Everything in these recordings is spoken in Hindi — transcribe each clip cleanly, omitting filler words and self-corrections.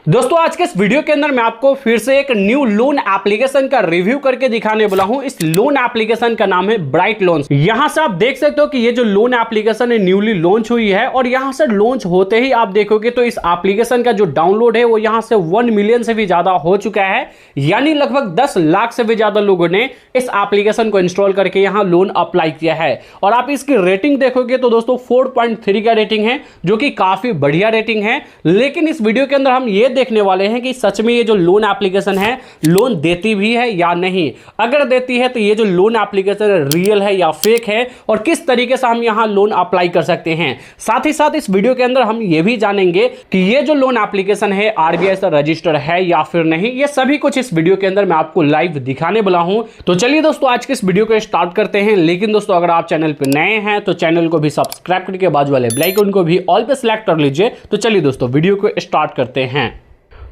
दोस्तों आज के इस वीडियो के अंदर मैं आपको फिर से एक न्यू लोन एप्लीकेशन का रिव्यू करके दिखाने वाला हूं। इस लोन एप्लीकेशन का नाम है ब्राइट लोन्स। यहां से आप देख सकते हो कि ये जो लोन एप्लीकेशन है न्यूली लॉन्च हुई है और यहां से लॉन्च होते ही आप देखोगे तो इस एप्लीकेशन का जो डाउनलोड है वो यहां से 1 मिलियन से भी ज्यादा हो चुका है, यानी लगभग 10 लाख से भी ज्यादा लोगों ने इस एप्लीकेशन को इंस्टॉल करके यहां लोन अप्लाई किया है। और आप इसकी रेटिंग देखोगे तो दोस्तों 4.3 का रेटिंग है, जो कि काफी बढ़िया रेटिंग है। लेकिन इस वीडियो के अंदर हम ये देखने वाले हैं कि सच में ये जो लोन एप्लीकेशन है लोन देती भी है या नहीं। अगर देती है तो ये जो लोन एप्लीकेशन रियल है या फेक है और किस तरीके से हम यहां लोन अप्लाई कर सकते हैं। साथ ही साथ इस वीडियो के अंदर हम ये भी जानेंगे कि ये जो लोन एप्लीकेशन है आरबीआई से रजिस्टर्ड है या फिर नहीं। ये सभी कुछ इस वीडियो के अंदर मैं आपको लाइव दिखाने वाला हूं। तो चलिए दोस्तों आज के इस वीडियो को स्टार्ट करते हैं। लेकिन दोस्तों अगर आप चैनल पर नए हैं तो चैनल को भी सब्सक्राइब करके बाजू वाले बेल आइकन को भी ऑल पे सिलेक्ट कर लीजिए। तो चलिए दोस्तों वीडियो को स्टार्ट करते हैं।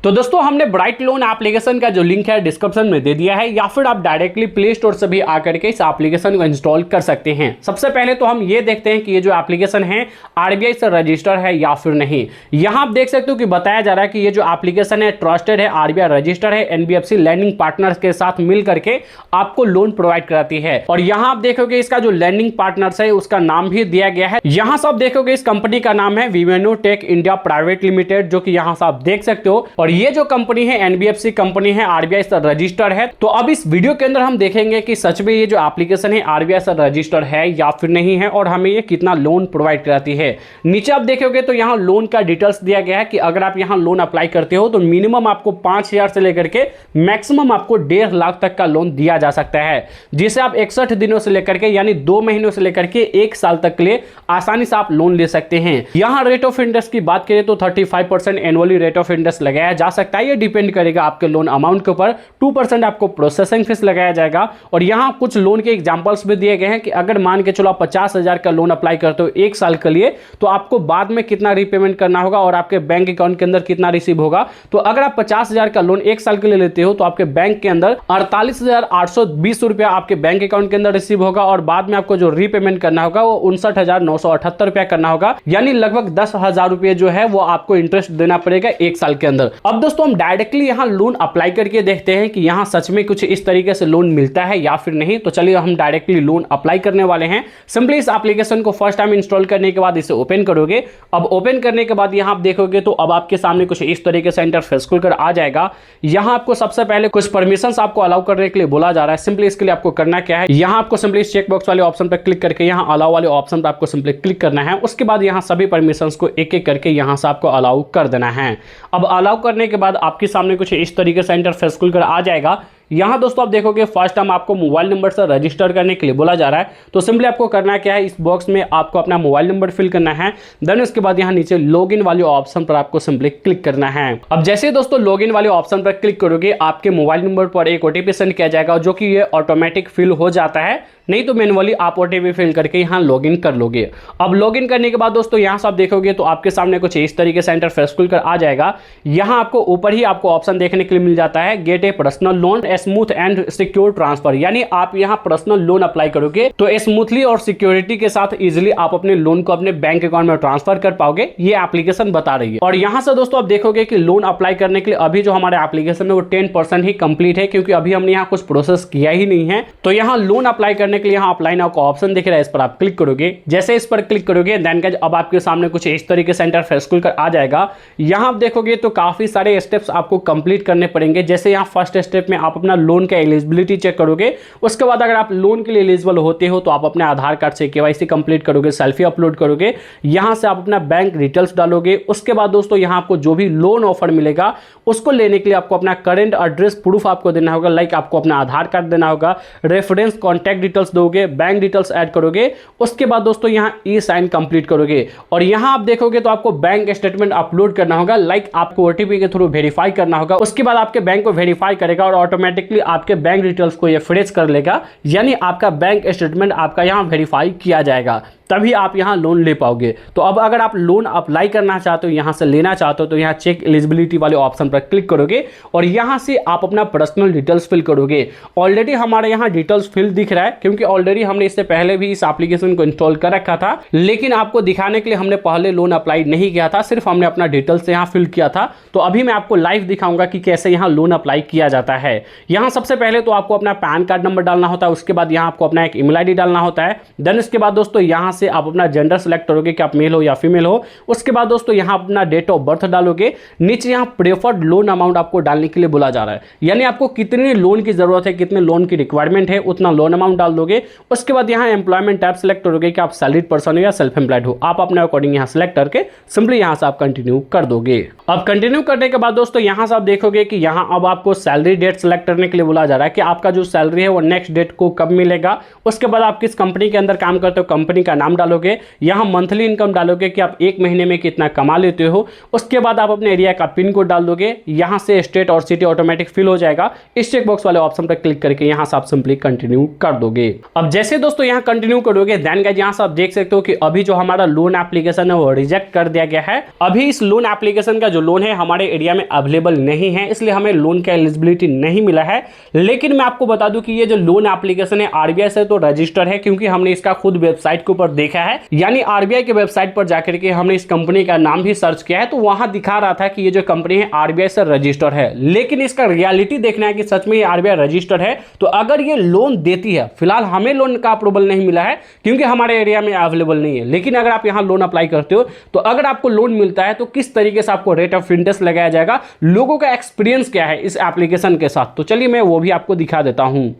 तो दोस्तों हमने ब्राइट लोन एप्लीकेशन का जो लिंक है डिस्क्रिप्शन में दे दिया है, या फिर आप डायरेक्टली प्ले स्टोर से भी आकर के इस एप्लीकेशन को इंस्टॉल कर सकते हैं। सबसे पहले तो हम ये देखते हैं कि ये जो एप्लीकेशन है आरबीआई से रजिस्टर्ड है या फिर नहीं। यहां आप देख सकते हो कि बताया जा रहा है कि ये जो एप्लीकेशन है ट्रस्टेड है, आरबीआई रजिस्टर्ड है, एनबीएफसी लैंडिंग पार्टनर्स के साथ मिल करके आपको लोन प्रोवाइड कराती है। और यहां आप देखोगे इसका जो लैंडिंग पार्टनर्स है उसका नाम भी दिया गया है। यहां से आप देखोगे इस कंपनी का नाम है विवेनो टेक इंडिया प्राइवेट लिमिटेड, जो कि यहां से आप देख सकते हो। और ये जो कंपनी है एनबीएफसी कंपनी है, आरबीआई से रजिस्टर्ड है। तो अब इस वीडियो के अंदर हम देखेंगे कि सच में ये जो एप्लीकेशन है आरबीआई से रजिस्टर्ड है या फिर नहीं है और हमें ये कितना लोन प्रोवाइड कराती है। नीचे आप देखोगे तो यहाँ लोन का डिटेल्स दिया गया है कि अगर आप यहाँ लोन अप्लाई करते हो तो मिनिमम आपको 5,000 से लेकर के मैक्सिमम आपको 1.5 लाख तक का लोन दिया जा सकता है, जिसे आप 61 दिनों से लेकर के यानी 2 महीनों से लेकर के 1 साल तक के लिए आसानी से आप लोन ले सकते हैं। यहाँ रेट ऑफ इंटरेस्ट की बात करें तो 35% एनुअली रेट ऑफ इंटरेस्ट लगाया जा सकता है। ये डिपेंड करेगा आपके लोन अमाउंट के ऊपर। 2% आपको प्रोसेसिंग फीस लगाया जाएगा। और यहां कुछ लोन के एग्जांपल्स भी दिए गए हैं कि अगर मान के चलो आप 50,000 का लोन अप्लाई करते हो 1 साल के लिए, तो आपको बाद में कितना रीपेमेंट करना होगा और आपके बैंक अकाउंट के अंदर कितना रिसीव होगा। तो अगर आप 50,000 का लोन 1 साल के लिए लेते हो तो आपके बैंक के अंदर 48,820 रुपया आपके बैंक अकाउंट के अंदर रिसीव होगा और बाद में आपको जो रीपेमेंट करना होगा वो 59,978 रुपया करना होगा, यानी लगभग 10,000 रुपये जो है वो आपको इंटरेस्ट देना पड़ेगा 1 साल के अंदर। अब दोस्तों हम डायरेक्टली यहां लोन अप्लाई करके देखते हैं कि यहां सच में कुछ इस तरीके से लोन मिलता है या फिर नहीं। तो चलिए हम डायरेक्टली लोन अप्लाई करने वाले हैं। सिंपली इस एप्लीकेशन को फर्स्ट टाइम इंस्टॉल करने के बाद इसे ओपन करोगे। अब ओपन करने के बाद यहां आप देखोगे तो अब आपके सामने कुछ इस तरीके से इंटरफेस खुलकर आ जाएगा। यहां आपको सबसे पहले कुछ परमिशंस आपको अलाउ करने के लिए बोला जा रहा है। सिंपली इसके लिए आपको करना क्या है, यहां आपको सिंपली चेक बॉक्स वाले ऑप्शन पर क्लिक करके यहां अलाउ वाले ऑप्शन पर आपको सिंपली क्लिक करना है। उसके बाद यहां सभी परमिशंस को एक एक करके यहां से आपको अलाउ कर देना है। अब अलाउ करने के बाद आपके सामने कुछ इस तरीके से इंटरफेस खुलकर आ जाएगा। यहां दोस्तों आप देखोगे फर्स्ट टाइम आपको मोबाइल नंबर से रजिस्टर करने के लिए बोला जा रहा है। तो सिंपली आपको करना क्या है, इस बॉक्स में आपको अपना मोबाइल नंबर फिल करना है। देन उसके बाद यहां नीचे लॉगिन वाले ऑप्शन पर आपको सिंपली क्लिक करना है। अब जैसे दोस्तों लॉगिन वाले ऑप्शन पर क्लिक करोगे आपके मोबाइल नंबर पर एक ओटीपी सेंड किया जाएगा, जो कि ये ऑटोमेटिक फिल हो जाता है, नहीं तो मैनुअली आप ओटीपी फिल करके यहां लॉगिन कर लोगे। अब लॉगिन करने के बाद दोस्तों यहां से आप देखोगे तो आपके सामने कुछ इस तरीके से इंटरफेस खुलकर आ जाएगा। यहां आपको ऊपर ही आपको ऑप्शन देखने के लिए मिल जाता है gate A personal loan smooth and secure transfer, यानी आप यहां पर्सनल लोन अप्लाई करोगे तो स्मूथली और सिक्योरिटी के साथ इजिली आप अपने लोन को अपने बैंक अकाउंट में ट्रांसफर कर पाओगे, ये एप्लीकेशन बता रही है। और यहां से दोस्तों आप देखोगे कि लोन अप्लाई करने के लिए अभी जो हमारे एप्लीकेशन है वो 10% ही कंप्लीट है, क्योंकि अभी हमने यहां कुछ प्रोसेस किया ही नहीं है। तो यहां लोन अप्लाई करने के लिए यहां अप्लाई नाउ का ऑप्शन दिख रहा है, इस पर आप क्लिक करोगे। जैसे इस पर क्लिक करोगे देन गाइस अब आपके सामने कुछ इस तरीके से इंटरफेस खुलकर आ जाएगा। यहां आप देखोगे तो काफी सारे स्टेप्स आपको कंप्लीट करने पड़ेंगे। जैसे यहां फर्स्ट स्टेप में आप अपना लोन का एलिजिबिलिटी चेक करोगे। उसके बाद अगर आप लोन के लिए एलिजिबल होते हो तो आप अपने आधार कार्ड से केवाईसी कंप्लीट करोगे, सेल्फी अपलोड करोगे, यहां से आप अपना बैंक डिटेल्स डालोगे। उसके बाद दोस्तों यहां आपको जो भी लोन ऑफर मिलेगा उसको लेने के लिए आपको अपना करंट एड्रेस प्रूफ आपको देना होगा, लाइक आपको अपना आधार कार्ड देना होगा, रेफरेंस कॉन्टैक्ट डिटेल्स दोगे, बैंक डिटेल्स ऐड करोगे। उसके बाद दोस्तों यहां ई साइन कंप्लीट करोगे और यहां आप देखोगे तो आपको बैंक स्टेटमेंट अपलोड करना होगा, लाइक आपको ओटीपी के थ्रू वेरीफाई करना होगा। उसके बाद आपके बैंक को वेरीफाई करेगा और ऑटोमेटिक ऑटोमेटिकली आपके बैंक डिटेल्स को ये फ्रेश कर लेगा, यानी आपका बैंक स्टेटमेंट आपका यहाँ वेरीफाई किया जाएगा, तभी आप यहाँ लोन ले पाओगे। तो अब अगर आप लोन अप्लाई करना चाहते हो, यहाँ से लेना चाहते हो, तो यहाँ चेक एलिजिबिलिटी वाले ऑप्शन पर क्लिक करोगे और यहाँ से आप अपना पर्सनल डिटेल्स फिल करोगे। ऑलरेडी हमारे यहाँ डिटेल्स फिल दिख रहा है, क्योंकि ऑलरेडी हमने इससे पहले भी इस एप्लीकेशन को इंस्टॉल कर रखा था, लेकिन आपको दिखाने के लिए हमने पहले लोन अप्लाई नहीं किया था, सिर्फ हमने अपना डिटेल्स यहाँ फिल किया था। तो अभी मैं आपको लाइव दिखाऊंगा कि कैसे यहाँ लोन अप्लाई किया जाता है। यहाँ सबसे पहले तो आपको अपना पैन कार्ड नंबर डालना होता है, उसके बाद यहाँ आपको अपना एक ईमेल आईडी डालना होता है। देन इसके बाद दोस्तों यहाँ से आप अपना जेंडर सेलेक्ट करोगे कि आप मेल हो या फीमेल हो। उसके बाद दोस्तों यहाँ अपना डेट ऑफ बर्थ डालोगे। नीचे यहाँ प्रेफर्ड लोन अमाउंट आपको डालने के लिए बोला जा रहा है, यानी आपको कितने लोन की जरूरत है, कितने लोन की रिक्वायरमेंट है, उतना लोन अमाउंट डाल दोगे। उसके बाद यहाँ एम्प्लॉयमेंट टाइप सेलेक्ट करोगे कि आप सैलरीड पर्सन हो या सेल्फ एम्प्लॉयड हो। आप अपने अकॉर्डिंग यहाँ सेलेक्ट करके सिंपली यहाँ से आप कंटिन्यू कर दोगे। अब कंटिन्यू करने के बाद दोस्तों यहाँ से आप देखोगे कि यहाँ अब आपको सैलरी डेट सेलेक्ट करने के लिए बोला जा रहा है कि आपका जो सैलरी है वो नेक्स्ट डेट को कब मिलेगा। उसके बाद आप किस कंपनी के अंदर काम करते हो, कंपनी का नाम डालोगे। यहाँ मंथली इनकम डालोगे कि आप एक महीने में कितना कमा लेते हो। उसके बाद आप अपने एरिया का पिन कोड डाल दोगे। यहाँ से स्टेट और सिटी ऑटोमेटिक फिल हो जाएगा। इस चेक बॉक्स वाले ऑप्शन पर क्लिक करके यहाँ से आप सिंपली कंटिन्यू कर दोगे। अब जैसे दोस्तों यहाँ कंटिन्यू करोगे, देन गाइस यहाँ से आप देख सकते हो कि अभी जो हमारा लोन एप्लीकेशन है वो रिजेक्ट कर दिया गया है। अभी इस लोन एप्लीकेशन का जो लोन है हमारे एरिया में अवेलेबल नहीं है, इसलिए हमें लोन का एलिजिबिलिटी नहीं मिला है। लेकिन मैं आपको बता दूं कि ये जो लोन एप्लीकेशन है आरबीआई से तो रजिस्टर है, क्योंकि हमने इसका खुद वेबसाइट के ऊपर देखा है। यानी आरबीआई के वेबसाइट पर जाकर के हमने इस कंपनी का नाम भी सर्च किया है, तो वहां दिखा रहा था कि ये जो कंपनी है आरबीआई से रजिस्टर है। लेकिन इसका रियलिटी देखना है कि सच में ये आरबीआई रजिस्टर है। तो अगर ये लोन देती है, फिलहाल हमें लोन का अप्रूवल नहीं मिला है क्योंकि हमारे एरिया में अवेलेबल नहीं है। लेकिन अगर आप यहाँ लोन अप्लाई करते हो, तो अगर आपको लोन मिलता है तो किस तरीके से आपको रेट ऑफ इंटरेस्ट लगाया जाएगा, लोगों का एक्सपीरियंस क्या है इस एप्लीकेशन के साथ, तो चलिए मैं वो भी आपको दिखा देता हूं।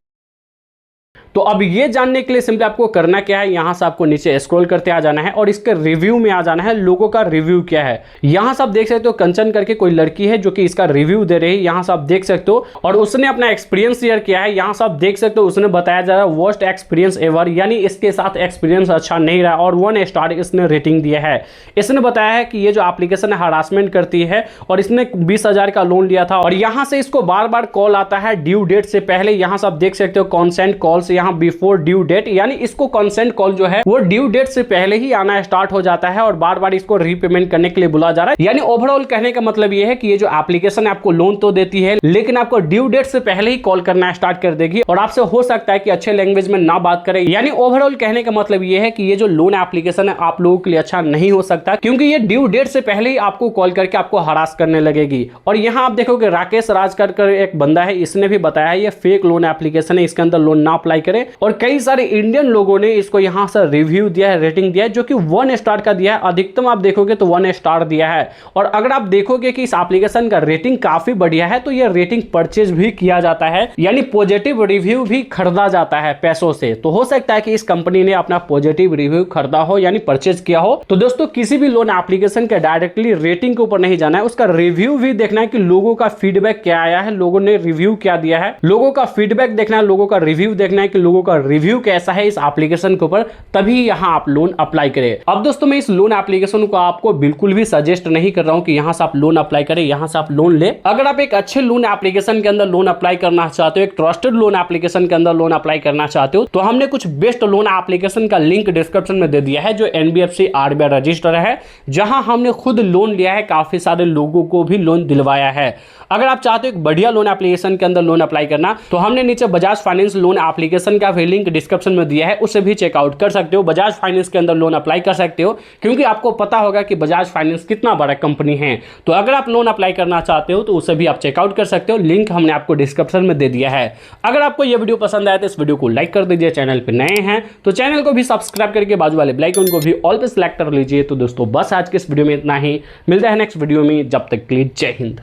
तो अब ये जानने के लिए सिंपली आपको करना क्या है, यहां से आपको नीचे स्क्रॉल करते आ जाना है और इसके रिव्यू में आ जाना है। लोगों का रिव्यू क्या है, यहां से आप देख सकते हो कंचन करके कोई लड़की है जो कि इसका रिव्यू दे रही है, यहां से आप देख सकते हो। और उसने अपना एक्सपीरियंस शेयर किया है, यहां से आप देख सकते हो। उसने बताया जा रहा है वर्स्ट एक्सपीरियंस एवर, यानी इसके साथ एक्सपीरियंस अच्छा नहीं रहा और 1 स्टार इसने रेटिंग दिया है। इसने बताया है कि ये जो एप्लीकेशन है हरासमेंट करती है और इसने 20,000 का लोन लिया था और यहां से इसको बार बार कॉल आता है ड्यू डेट से पहले। यहां से आप देख सकते हो कॉन्सेंट कॉल से बिफोर ड्यू डेट, यानी इसको कंसेंट कॉल जो है वो ड्यू डेट से पहले ही आना स्टार्ट हो जाता है और बार बार इसको रीपेमेंट करने के लिए बोला जा रहा है। यानी ओवरऑल कहने का मतलब ये है कि ये जो एप्लीकेशन आपको लोन तो देती है, लेकिन आपको ड्यू डेट से पहले ही कॉल करना स्टार्ट कर देगी और आपसे हो सकता है कि अच्छे लैंग्वेज में ना बात करे। यानी ओवरऑल कहने का मतलब ये है कि ये जो लोन एप्लीकेशन है आप लोगों के लिए अच्छा नहीं हो सकता, क्योंकि ये ड्यू डेट से पहले ही आपको कॉल करके आपको हरास करने लगेगी। और यहाँ आप देखोगे राकेश राज कर एक बंदा है, इसने भी बताया है ये फेक लोन एप्लीकेशन है, इसके अंदर लोन ना अप्लाई करें। और कई सारे इंडियन लोगों ने इसको यहां से रिव्यू दिया है, रेटिंग दिया है, जो कि 1 स्टार का दिया है। अधिकतम आप देखोगे तो 1 स्टार दिया है। और अगर आप देखोगे कि इस एप्लीकेशन का रेटिंग काफी बढ़िया है, तो यह रेटिंग परचेज भी किया जाता है, यानी पॉजिटिव रिव्यू भी खरीदा जाता है पैसों से। तो हो सकता है कि इस कंपनी ने अपना पॉजिटिव रिव्यू खरीदा हो, यानी परचेज किया हो। तो दोस्तों किसी भी लोन एप्लीकेशन के डायरेक्टली रेटिंग के ऊपर नहीं जाना है, उसका रिव्यू भी देखना है कि लोगों का फीडबैक क्या आया है, लोगों ने रिव्यू क्या दिया है। लोगों का फीडबैक देखना है, लोगों का रिव्यू देखना है कि लोगों का रिव्यू कैसा है इस एप्लीकेशन के ऊपर, तभी यहां आप लोन अप्लाई करें। अब दोस्तों मैं इस लोन एप्लीकेशन को आपको बिल्कुल भी सजेस्ट नहीं कर रहा हूं कि यहां से आप लोन अप्लाई करें, यहां से आप लोन ले। अगर आप एक अच्छे लोन एप्लीकेशन के अंदर लोन अप्लाई करना चाहते हो, एक ट्रस्टेड लोन एप्लीकेशन के अंदर लोन अप्लाई करना चाहते हो, तो हमने कुछ बेस्ट लोन एप्लीकेशन का लिंक डिस्क्रिप्शन में दे दिया है, जो एनबीएफसी आरबीआई रजिस्टर है, जहां हमने खुद लोन लिया है, काफी सारे लोगों को भी लोन दिलवाया है। अगर आप चाहते हो एक बढ़िया लोन एप्लीकेशन के अंदर लोन अप्लाई करना, तो हमने नीचे बजाज फाइनेंस लोन एप्लीकेशन का भी लिंक डिस्क्रिप्शन में दिया है, उसे भी चेकआउट कर सकते हो। बजाज फाइनेंस के अंदर लोन अप्लाई कर सकते हो, क्योंकि आपको पता होगा कि बजाज फाइनेंस कितना बड़ा कंपनी है। तो अगर आप लोन अप्लाई करना चाहते हो तो उसे भी आप चेकआउट कर सकते हो, लिंक हमने आपको डिस्क्रिप्शन में दे दिया है। अगर आपको यह वीडियो पसंद आया तो इस वीडियो को लाइक कर दीजिए, चैनल पे नए हैं तो चैनल को भी सब्सक्राइब करके बाजू वाले बेल आइकन को भी ऑल पे सिलेक्ट कर लीजिए। तो दोस्तों बस आज के इस वीडियो में इतना ही, मिलते हैं नेक्स्ट वीडियो में, जब तक के लिए जय हिंद।